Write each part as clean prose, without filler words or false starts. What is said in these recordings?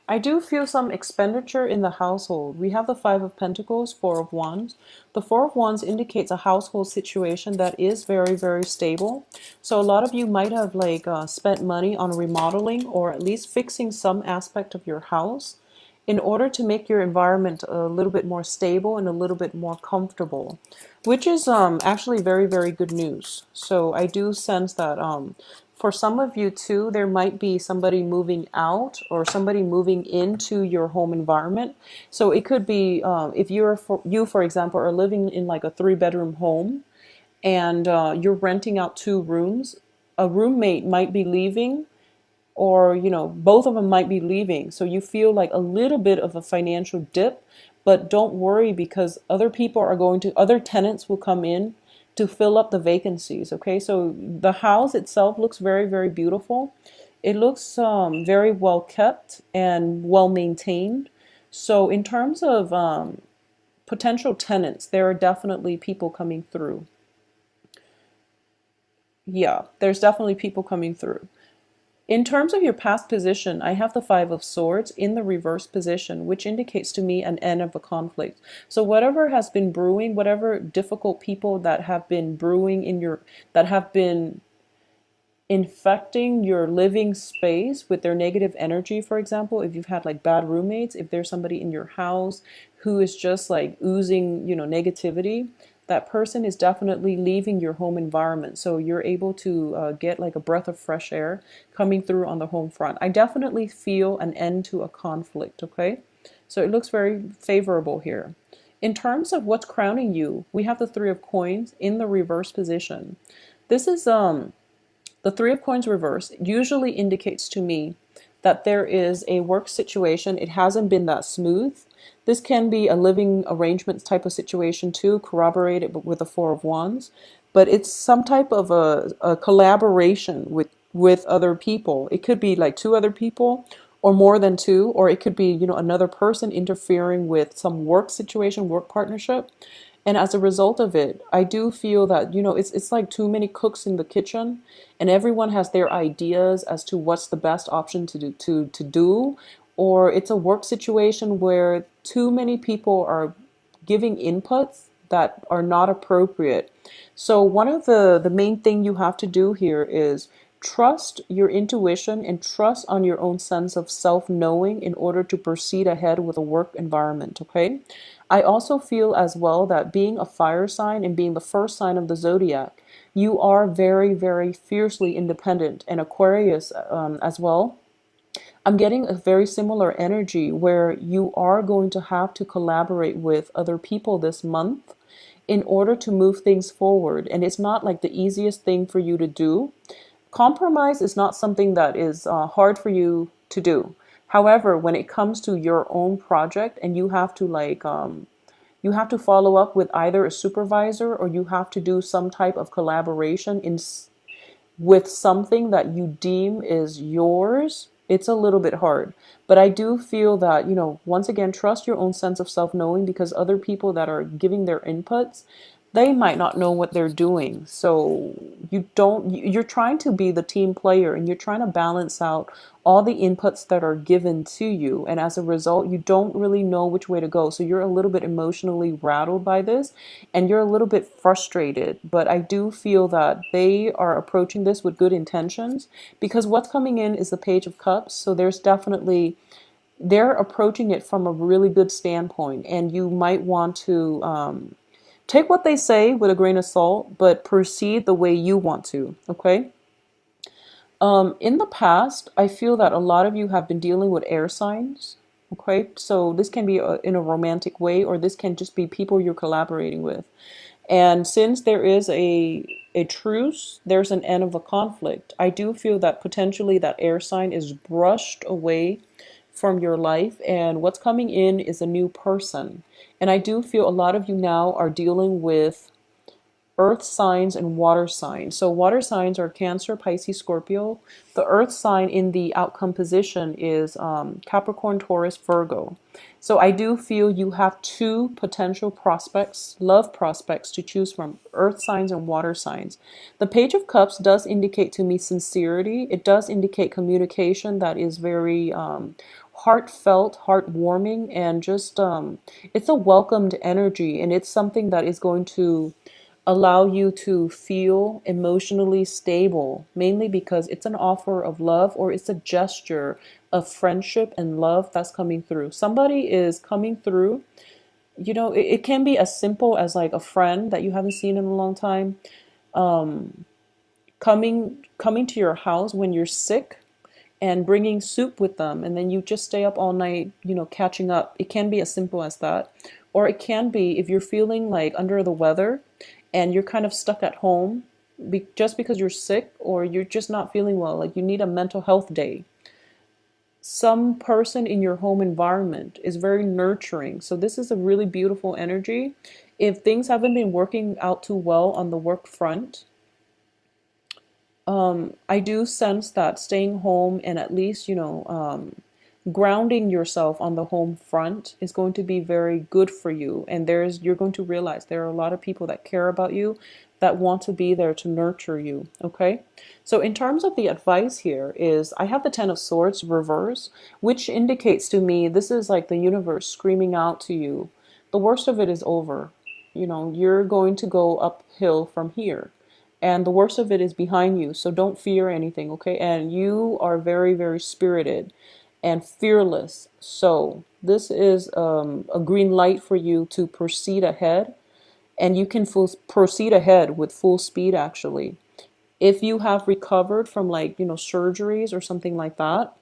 I do feel some expenditure in the household. We have the Five of Pentacles, Four of Wands. The Four of Wands indicates a household situation that is very, very stable. So a lot of you might have spent money on remodeling or at least fixing some aspect of your house in order to make your environment a little bit more stable and a little bit more comfortable, which is actually very, very good news. So I do sense that for some of you too, there might be somebody moving out or somebody moving into your home environment. So it could be if for example, are living in like a three-bedroom home and you're renting out two rooms, a roommate might be leaving or both of them might be leaving, so you feel like a little bit of a financial dip, but don't worry because other tenants will come in to fill up the vacancies. Okay, so the house itself looks very, very beautiful. It looks very well kept and well maintained. So in terms of potential tenants, there are definitely people coming through. Yeah, there's definitely people coming through. In terms of your past position, I have the Five of Swords in the reverse position, which indicates to me an end of a conflict. So whatever has been brewing, whatever difficult people that have been brewing that have been infecting your living space with their negative energy, for example, if you've had like bad roommates, if there's somebody in your house who is just like oozing, negativity, that person is definitely leaving your home environment. So you're able to get like a breath of fresh air coming through on the home front. I definitely feel an end to a conflict, okay? So it looks very favorable here. In terms of what's crowning you, we have the Three of Coins in the reverse position. This is the Three of Coins reverse usually indicates to me that there is a work situation. It hasn't been that smooth. This can be a living arrangements type of situation too, corroborated with the Four of Wands, but it's some type of a collaboration with other people. It could be like two other people or more than two, or it could be, another person interfering with some work situation, work partnership. And as a result of it, I do feel that, it's like too many cooks in the kitchen and everyone has their ideas as to what's the best option to do, or it's a work situation where too many people are giving inputs that are not appropriate. So one of the main thing you have to do here is trust your intuition and trust on your own sense of self-knowing in order to proceed ahead with a work environment, okay? I also feel as well that being a fire sign and being the first sign of the zodiac, you are very, very fiercely independent. And Aquarius as well, I'm getting a very similar energy where you are going to have to collaborate with other people this month in order to move things forward. And it's not like the easiest thing for you to do. Compromise is not something that is hard for you to do. However, when it comes to your own project and you have to follow up with either a supervisor or you have to do some type of collaboration with something that you deem is yours, it's a little bit hard. But I do feel that, once again, trust your own sense of self-knowing because other people that are giving their inputs, they might not know what they're doing. So you're trying to be the team player and you're trying to balance out all the inputs that are given to you. And as a result, you don't really know which way to go. So you're a little bit emotionally rattled by this and you're a little bit frustrated. But I do feel that they are approaching this with good intentions because what's coming in is the Page of Cups. So there's definitely they're approaching it from a really good standpoint, and you might want to take what they say with a grain of salt, but proceed the way you want to, okay? In the past, I feel that a lot of you have been dealing with air signs, okay? So this can be in a romantic way, or this can just be people you're collaborating with. And since there is a truce, there's an end of a conflict. I do feel that potentially that air sign is brushed away from your life, and what's coming in is a new person. And I do feel a lot of you now are dealing with earth signs and water signs. So water signs are Cancer, Pisces, Scorpio. The earth sign in the outcome position is Capricorn, Taurus, Virgo. So I do feel you have two potential prospects, love prospects to choose from, earth signs and water signs. The Page of Cups does indicate to me sincerity. It does indicate communication that is very heartfelt, heartwarming, and just it's a welcomed energy, and it's something that is going to allow you to feel emotionally stable, mainly because it's an offer of love or it's a gesture of friendship and love that's coming through. Somebody is coming through. It can be as simple as like a friend that you haven't seen in a long time, coming to your house when you're sick and bringing soup with them, and then you just stay up all night, catching up. It can be as simple as that. Or it can be if you're feeling like under the weather and you're kind of stuck at home just because you're sick or you're just not feeling well, like you need a mental health day. Some person in your home environment is very nurturing. So this is a really beautiful energy. If things haven't been working out too well on the work front, I do sense that staying home and at least, grounding yourself on the home front is going to be very good for you. And you're going to realize there are a lot of people that care about you, that want to be there to nurture you. Okay. So in terms of the advice here is I have the 10 of Swords reverse, which indicates to me this is like the universe screaming out to you. The worst of it is over. You're going to go uphill from here, and the worst of it is behind you. So don't fear anything, okay? And you are very, very spirited and fearless. So this is a green light for you to proceed ahead, and you can proceed ahead with full speed actually. If you have recovered from like, surgeries or something like that,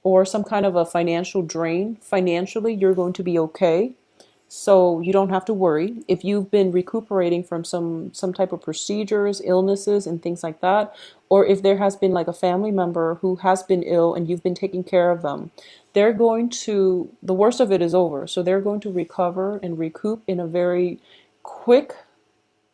or some kind of a financial drain, financially, you're going to be okay. So you don't have to worry. If you've been recuperating from some type of procedures, illnesses, and things like that, or if there has been like a family member who has been ill and you've been taking care of them, the worst of it is over. So they're going to recover and recoup in a very quick,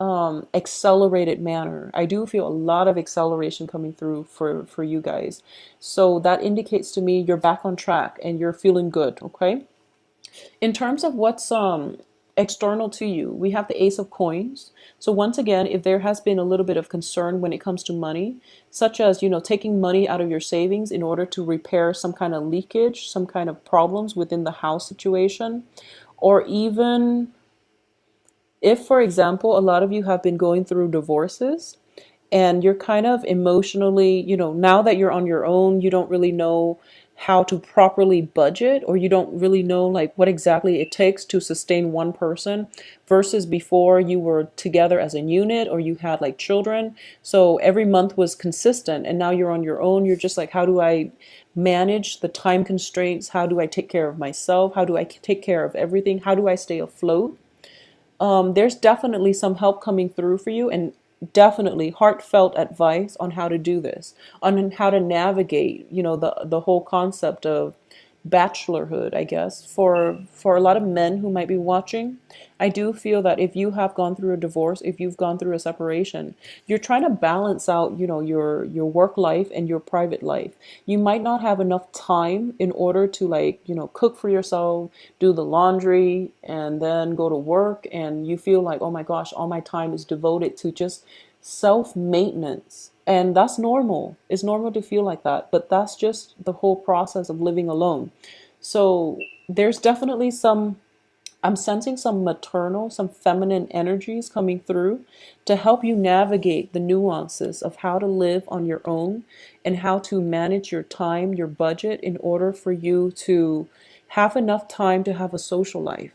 accelerated manner. I do feel a lot of acceleration coming through for you guys. So that indicates to me you're back on track and you're feeling good, okay? In terms of what's external to you, we have the Ace of Coins. So once again, if there has been a little bit of concern when it comes to money, such as, taking money out of your savings in order to repair some kind of leakage, some kind of problems within the house situation, or even if, for example, a lot of you have been going through divorces and you're kind of emotionally, now that you're on your own, you don't really know how to properly budget, or you don't really know like what exactly it takes to sustain one person versus before you were together as a unit or you had like children. So every month was consistent, and now you're on your own. You're just like, how do I manage the time constraints? How do I take care of myself? How do I take care of everything? How do I stay afloat? There's definitely some help coming through for you, and definitely heartfelt advice on how to do this, on how to navigate, the whole concept of bachelorhood, I guess, for a lot of men who might be watching. I do feel that if you have gone through a divorce, if you've gone through a separation, you're trying to balance out, your work life and your private life. You might not have enough time in order to like, cook for yourself, do the laundry, and then go to work, and you feel like, oh my gosh, all my time is devoted to just self-maintenance. And that's normal. It's normal to feel like that, but that's just the whole process of living alone. So there's definitely I'm sensing some maternal, some feminine energies coming through to help you navigate the nuances of how to live on your own and how to manage your time, your budget, in order for you to have enough time to have a social life.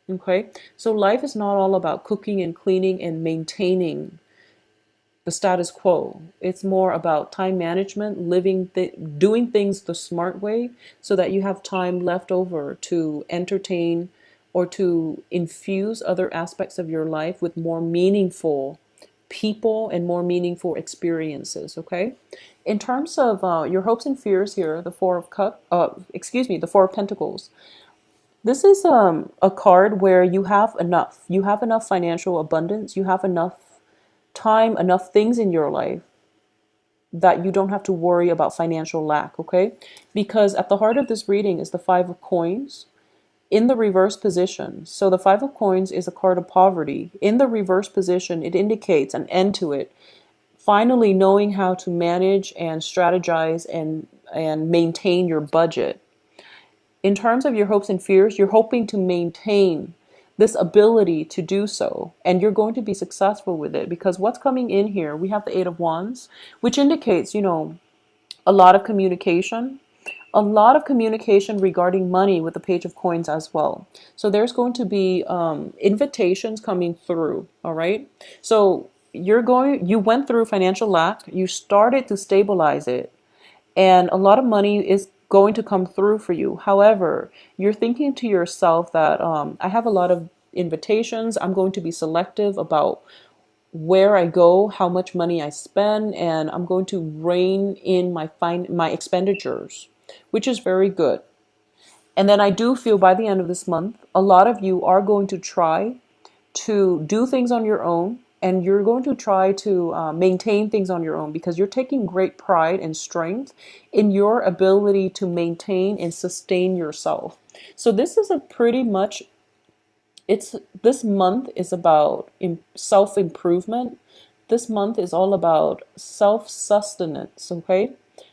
Okay? So life is not all about cooking and cleaning and maintaining the status quo. It's more about time management, doing things the smart way so that you have time left over to entertain or to infuse other aspects of your life with more meaningful people and more meaningful experiences. Okay. In terms of your hopes and fears here, the Four of Pentacles. This is a card where you have enough. You have enough financial abundance. You have enough time, enough things in your life that you don't have to worry about financial lack, okay? Because at the heart of this reading is the Five of Coins in the reverse position. So the Five of Coins is a card of poverty. In the reverse position, it indicates an end to it. Finally knowing how to manage and strategize and maintain your budget. In terms of your hopes and fears, you're hoping to maintain this ability to do so, and you're going to be successful with it, because what's coming in here, we have the Eight of Wands, which indicates, a lot of communication, a lot of communication regarding money with the Page of Coins as well. So there's going to be invitations coming through. All right. So you went through financial lack, you started to stabilize it, and a lot of money is going to come through for you. However, you're thinking to yourself that I have a lot of invitations. I'm going to be selective about where I go, how much money I spend, and I'm going to rein in my expenditures, which is very good. And then I do feel by the end of this month, a lot of you are going to try to do things on your own, and you're going to try to maintain things on your own, because you're taking great pride and strength in your ability to maintain and sustain yourself. So this is a pretty much it's this month is about self improvement. This month is all about self sustenance. Okay,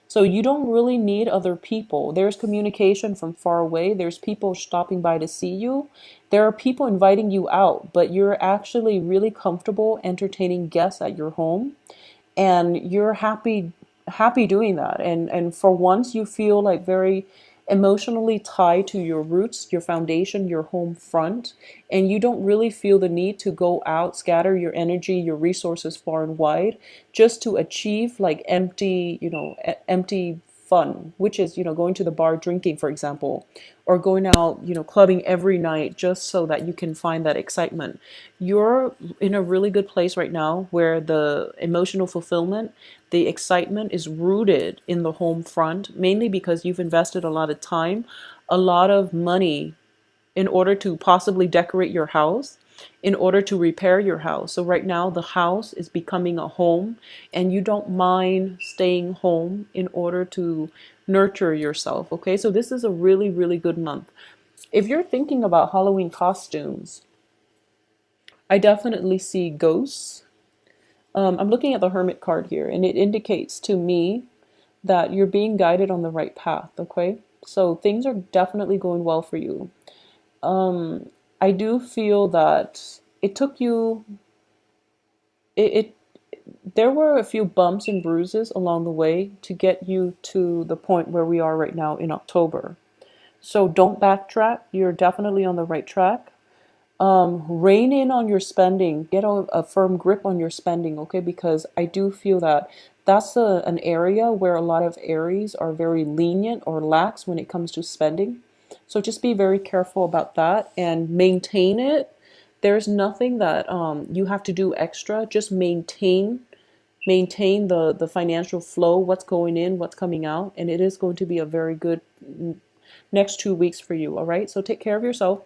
so you don't really need other people. There's communication from far away, there's people stopping by to see you, there are people inviting you out, but you're actually really comfortable entertaining guests at your home, and you're happy doing that, and for once you feel like very emotionally tied to your roots, your foundation, your home front, and you don't really feel the need to go out, scatter your energy, your resources far and wide, just to achieve like empty, empty fun, which is, going to the bar, drinking, for example, or going out, clubbing every night just so that you can find that excitement. You're in a really good place right now where the emotional fulfillment, the excitement is rooted in the home front, mainly because you've invested a lot of time, a lot of money in order to possibly decorate your house, in order to repair your house. So right now the house is becoming a home, and you don't mind staying home in order to nurture yourself. Okay, so this is a really, really good month. If you're thinking about Halloween costumes, I definitely see ghosts. I'm looking at the Hermit card here, and it indicates to me that you're being guided on the right path. Okay, so things are definitely going well for you. I do feel that it took you it there were a few bumps and bruises along the way to get you to the point where we are right now in October. So don't backtrack. You're definitely on the right track. Rein in on your spending. Get a firm grip on your spending, okay? Because I do feel that that's an area where a lot of Aries are very lenient or lax when it comes to spending. So just be very careful about that and maintain it. There's nothing that you have to do extra. Just maintain the financial flow, what's going in, what's coming out, and it is going to be a very good next 2 weeks for you. All right. So take care of yourself.